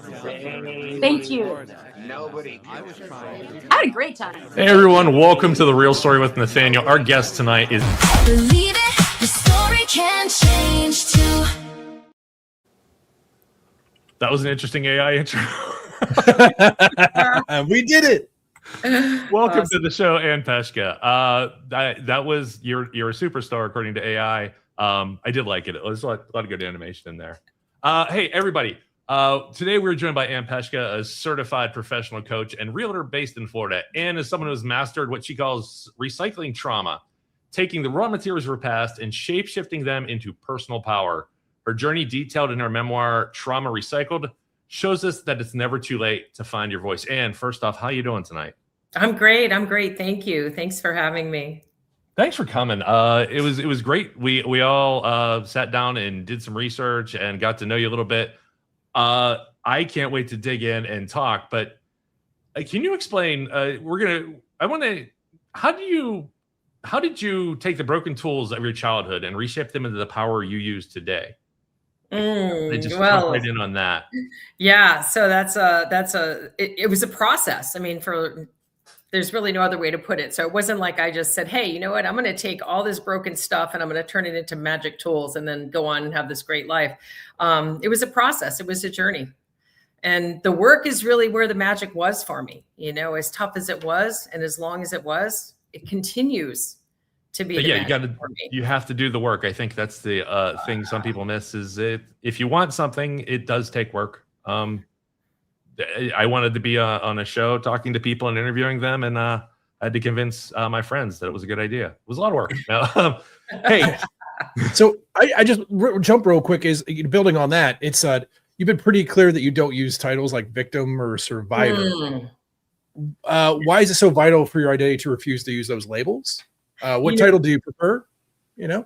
Thank you. I had a great time. Hey everyone, welcome to The Real Story with Nathaniel. Our guest tonight is... Believe it, the story can change too. That was an interesting AI intro. We did it. Welcome to the show, Ann Peshka. That was you're a superstar according to AI. I did like it. There's a lot of good animation in there. Hey everybody. Today we're joined by Ann Peshka, a certified professional coach and realtor based in Florida. Ann is someone who has mastered what she calls recycling trauma, taking the raw materials of her past and shape-shifting them into personal power. Her journey, detailed in her memoir, Trauma Recycled, shows us that it's never too late to find your voice. Ann, first off, how you doing tonight? I'm great. Thank you. Thanks for having me. Thanks for coming. It was great. We all sat down and did some research and got to know you a little bit. I can't wait to dig in and talk, but can you explain, how did you take the broken tools of your childhood and reshape them into the power you use today? Just jump right in on that. Yeah. So it was a process. I mean, there's really no other way to put it. So it wasn't like I just said, hey, you know what? I'm going to take all this broken stuff and I'm going to turn it into magic tools and then go on and have this great life. It was a process. It was a journey. And the work is really where the magic was for me. You know, as tough as it was and as long as it was, it continues to be. You have to do the work. I think that's the thing some people miss is if you want something, it does take work. I wanted to be on a show talking to people and interviewing them, and I had to convince my friends that it was a good idea. It was a lot of work. Hey, so I just jump real quick. Is building on that? It's you've been pretty clear that you don't use titles like victim or survivor. Why is it so vital for your identity to refuse to use those labels? What title do you prefer? You know,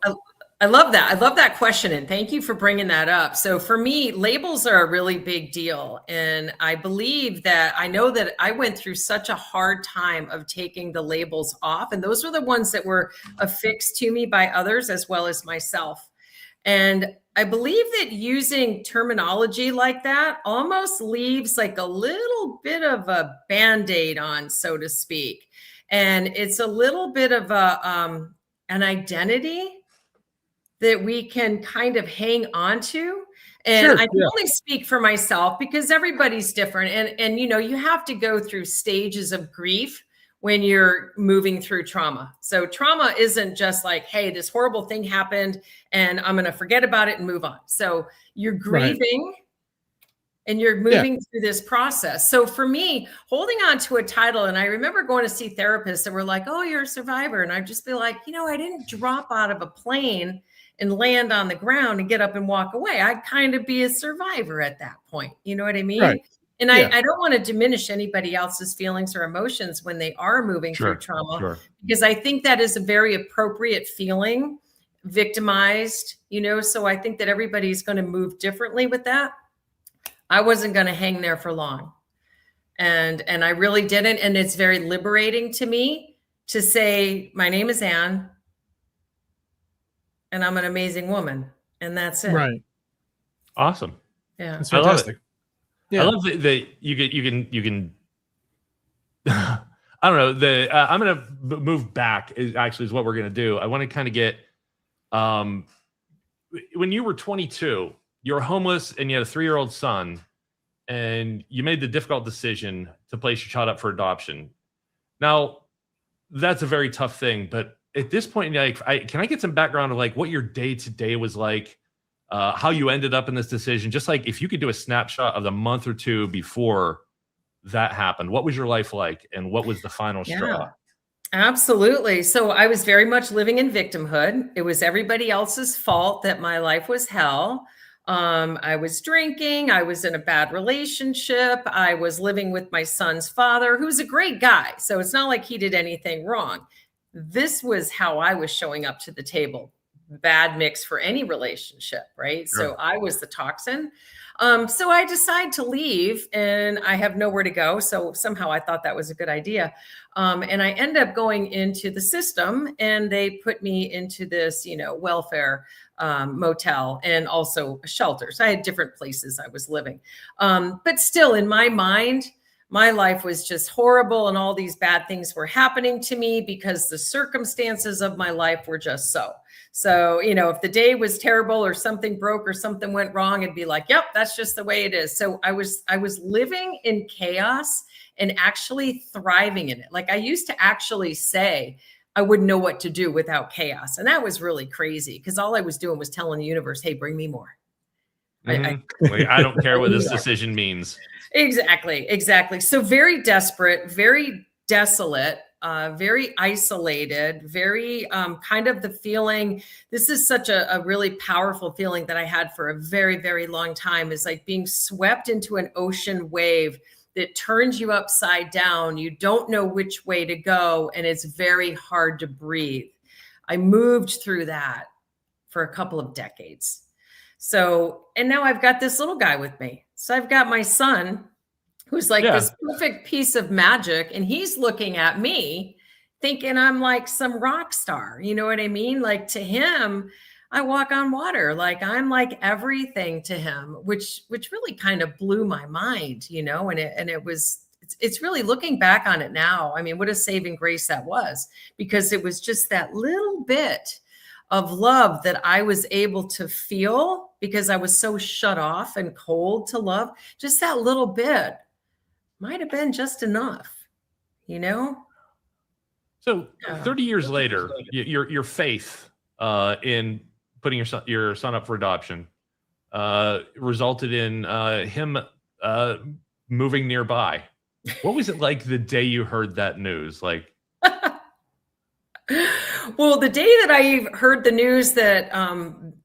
I love that. I love that question. And thank you for bringing that up. So for me, labels are a really big deal. And I believe that I know that I went through such a hard time of taking the labels off. And those were the ones that were affixed to me by others as well as myself. And I believe that using terminology like that almost leaves like a little bit of a Band-Aid on, so to speak. And it's a little bit of an identity that we can kind of hang on to. And I can only speak for myself because everybody's different. And, you know, you have to go through stages of grief when you're moving through trauma. So trauma isn't just like, hey, this horrible thing happened and I'm going to forget about it and move on. So you're grieving and you're moving through this process. So for me, holding on to a title, and I remember going to see therapists that were like, oh, you're a survivor. And I'd just be like, you know, I didn't drop out of a plane and land on the ground and get up and walk away. I'd kind of be a survivor at that point. You know what I mean? Right. And I don't want to diminish anybody else's feelings or emotions when they are moving through trauma, because I think that is a very appropriate feeling, victimized, you know, so I think that everybody's going to move differently with that. I wasn't going to hang there for long. And I really didn't. And it's very liberating to me to say, my name is Ann and I'm an amazing woman. And that's it. Right. Awesome. Yeah. That's fantastic. I love that you can I don't know, I'm going to move back is what we're going to do. I want to kind of get, when you were 22, you were homeless and you had a 3-year-old son and you made the difficult decision to place your child up for adoption. Now that's a very tough thing, but at this point, like, can I get some background of like what your day to day was like? How you ended up in this decision, just like if you could do a snapshot of the month or two before that happened, what was your life like and what was the final straw? Absolutely. So I was very much living in victimhood. It was everybody else's fault that my life was hell. I was drinking. I was in a bad relationship. I was living with my son's father, who's a great guy. So it's not like he did anything wrong. This was how I was showing up to the table. Bad mix for any relationship, right? Sure. So I was the toxin. So I decide to leave and I have nowhere to go. So somehow I thought that was a good idea. And I end up going into the system and they put me into this, welfare motel and also a shelter. So I had different places I was living. But still, in my mind, my life was just horrible and all these bad things were happening to me because the circumstances of my life were just so. So, if the day was terrible or something broke or something went wrong, it'd be like, yep, that's just the way it is. So I was living in chaos and actually thriving in it. Like I used to actually say, I wouldn't know what to do without chaos. And that was really crazy because all I was doing was telling the universe, hey, bring me more. I don't care what this decision means. Exactly. So very desperate, very desolate, very isolated, very kind of the feeling. This is such a really powerful feeling that I had for a very, very long time, is like being swept into an ocean wave that turns you upside down. You don't know which way to go, and it's very hard to breathe. I moved through that for a couple of decades. So, and now I've got this little guy with me. So I've got my son who's like this perfect piece of magic, and he's looking at me thinking I'm like some rock star. You know what I mean? Like to him, I walk on water. Like I'm like everything to him, which really kind of blew my mind, and it's really looking back on it now. I mean, what a saving grace that was, because it was just that little bit of love that I was able to feel because I was so shut off and cold to love. Just that little bit might have been just enough, So 30 years later, your faith in putting your son up for adoption resulted in him moving nearby. What was it like the day you heard that news? Like, well, the day that I heard the news that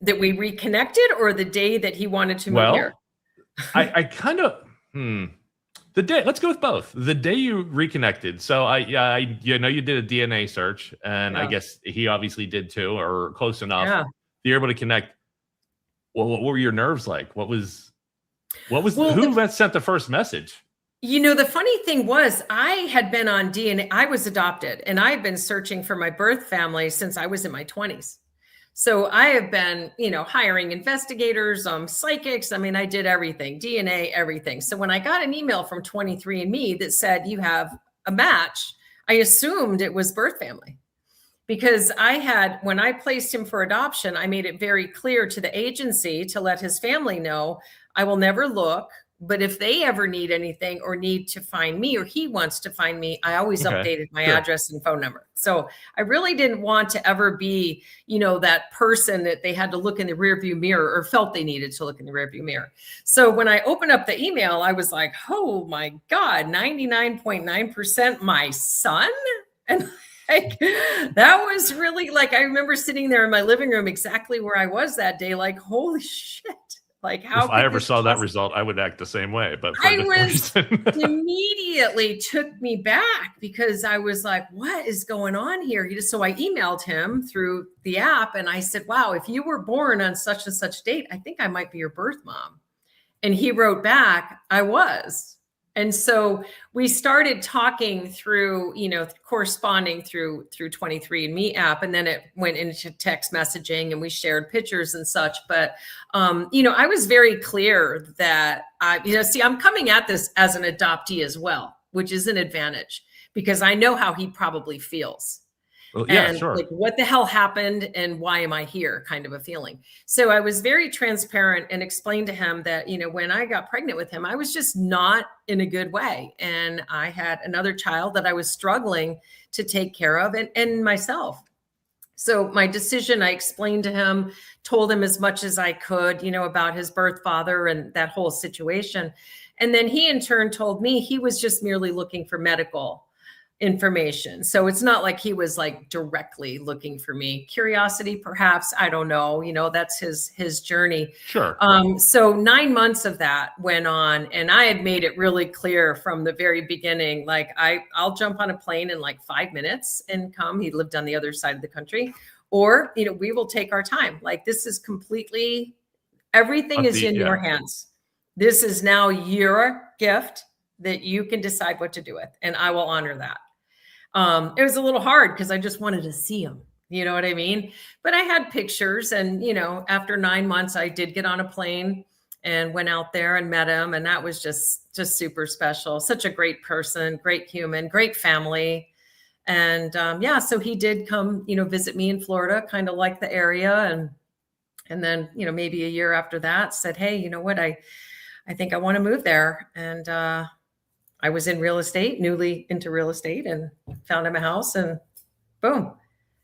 that we reconnected, or the day that he wanted to move here? I kind of the day. Let's go with both. The day you reconnected. So I you did a DNA search, and I guess he obviously did too, or close enough. Yeah. You're able to connect. Well, what were your nerves like? Who sent the first message? The funny thing was, I had been on DNA. I was adopted, and I've been searching for my birth family since I was in my 20s. So I have been, hiring investigators, psychics. I mean, I did everything, DNA, everything. So when I got an email from 23andMe that said you have a match, I assumed it was birth family, because when I placed him for adoption, I made it very clear to the agency to let his family know I will never look. But if they ever need anything or need to find me, or he wants to find me, I always updated my address and phone number. So I really didn't want to ever be, that person that they had to look in the rearview mirror, or felt they needed to look in the rearview mirror. So when I opened up the email, I was like, oh my God, 99.9% my son. And like, that was really like, I remember sitting there in my living room exactly where I was that day, like, holy shit. Like, how if I ever saw that result, I would act the same way. But immediately took me back, because I was like, what is going on here? So I emailed him through the app, and I said, wow, if you were born on such and such date, I think I might be your birth mom. And he wrote back, I was. And so we started talking through, corresponding through 23andMe app, and then it went into text messaging, and we shared pictures and such. But, I was very clear that, I'm coming at this as an adoptee as well, which is an advantage, because I know how he probably feels. Well, yeah, and sure. Like, what the hell happened and why am I here, kind of a feeling. So I was very transparent and explained to him that, when I got pregnant with him, I was just not in a good way. And I had another child that I was struggling to take care of, and myself. So my decision, I explained to him, told him as much as I could, about his birth father and that whole situation. And then he in turn told me he was just merely looking for medical information. So it's not like he was like directly looking for me. Curiosity, perhaps, I don't know, that's his journey. Sure. So 9 months of that went on, and I had made it really clear from the very beginning, like I'll jump on a plane in like 5 minutes and come. He lived on the other side of the country, or, we will take our time. Like, this is completely, everything is in your hands. This is now your gift that you can decide what to do with, and I will honor that. It was a little hard because I just wanted to see him, You know what I mean? But I had pictures, and, you know, after 9 months, I did get on a plane and went out there and met him. And that was just super special. Such a great person, great human, great family. And yeah, so he did come, you know, visit me in Florida, kind of like the area. And then, you know, maybe a year after that said, hey, you know what, I think I want to move there. And I was in real estate, newly into real estate, and found him a house, and boom,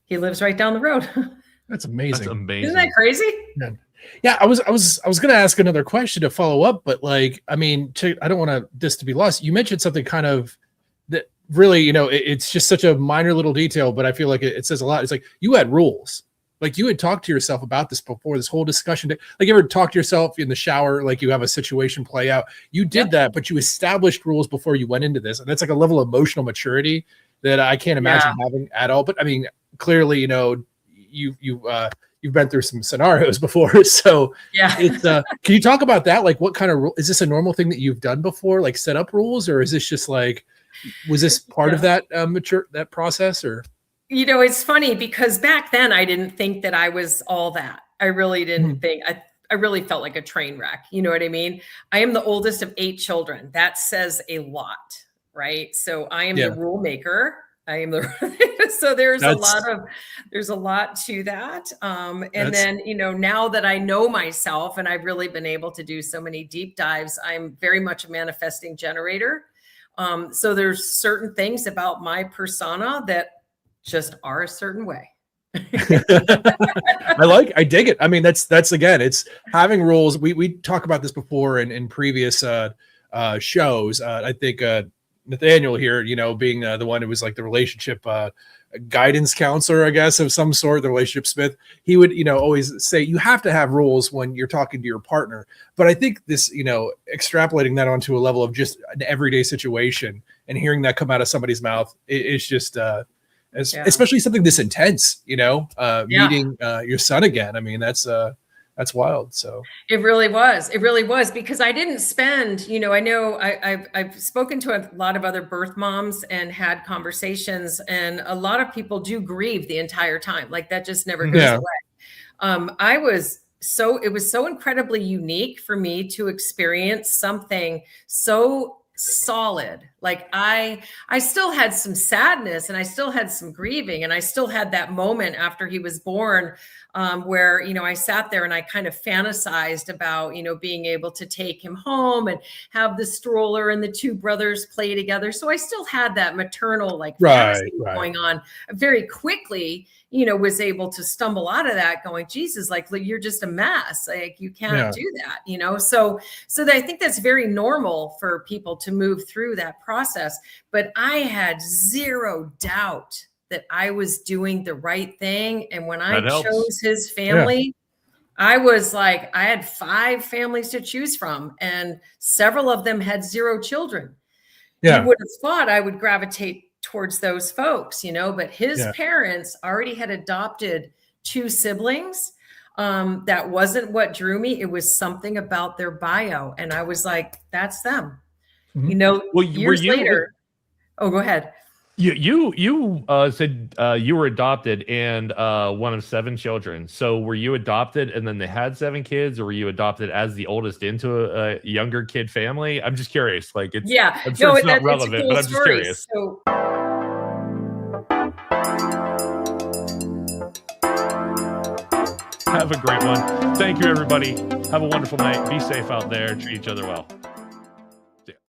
he lives right down the road. That's amazing. That's amazing. Isn't that crazy? Yeah, I was going to ask another question to follow up, but like, I mean, I don't want this to be lost. You mentioned something kind of that really, you know, it's just such a minor little detail, but I feel like it says a lot. It's like you had rules. Like you had talked to yourself about this before this whole discussion. Like you ever talk to yourself in the shower, like you have a situation play out. You did that, but you established rules before you went into this. And that's like a level of emotional maturity that I can't imagine having at all. But I mean, clearly, you know, you've been through some scenarios before. So it's can you talk about that? Like what kind of rule is this a normal thing that you've done before? Like set up rules, or is this just like, was this part of that that process, or? You know, it's funny because back then I didn't think that I was all that. I really didn't think. I really felt like a train wreck. You know what I mean? I am the oldest of 8 children. That says a lot, right? So I am the rule maker. I am the so there's a lot to that. And then, you know, now that I know myself and I've really been able to do so many deep dives, I'm very much a manifesting generator. So there's certain things about my persona that just are a certain way. I dig it. I mean, that's again, it's having rules. We talk about this before in previous shows. I think Nathaniel here, you know, being the one who was like the relationship guidance counselor, I guess, of some sort, the relationship smith, he would, you know, always say you have to have rules when you're talking to your partner. But I think this, you know, extrapolating that onto a level of just an everyday situation and hearing that come out of somebody's mouth, it's just especially something this intense, you know, meeting your son again. I mean, that's wild. So it really was because I didn't spend, you know, I know I've spoken to a lot of other birth moms and had conversations, and a lot of people do grieve the entire time. Like that just never goes away. It was so incredibly unique for me to experience something so solid. Like I still had some sadness and I still had some grieving, and I still had that moment after he was born where, you know, I sat there and I kind of fantasized about, you know, being able to take him home and have the stroller and the 2 brothers play together. So I still had that maternal like fantasy going on. Very quickly, you know, was able to stumble out of that going, Jesus, like you're just a mess. Like you can't do that, you know? So I think that's very normal for people to move through that process. But I had zero doubt that I was doing the right thing. And when I chose his family, I was like, I had 5 families to choose from, and several of them had 0 children. You would have thought I would gravitate towards those folks, you know, but his parents already had adopted 2 siblings. That wasn't what drew me. It was something about their bio. And I was like, that's them, you know, years later. Oh, go ahead. You said you were adopted and one of 7 children. So were you adopted and then they had 7 kids, or were you adopted as the oldest into a younger kid family? I'm just curious. Like I'm sure it's not relevant, but I'm just curious. So have a great one. Thank you, everybody. Have a wonderful night. Be safe out there. Treat each other well.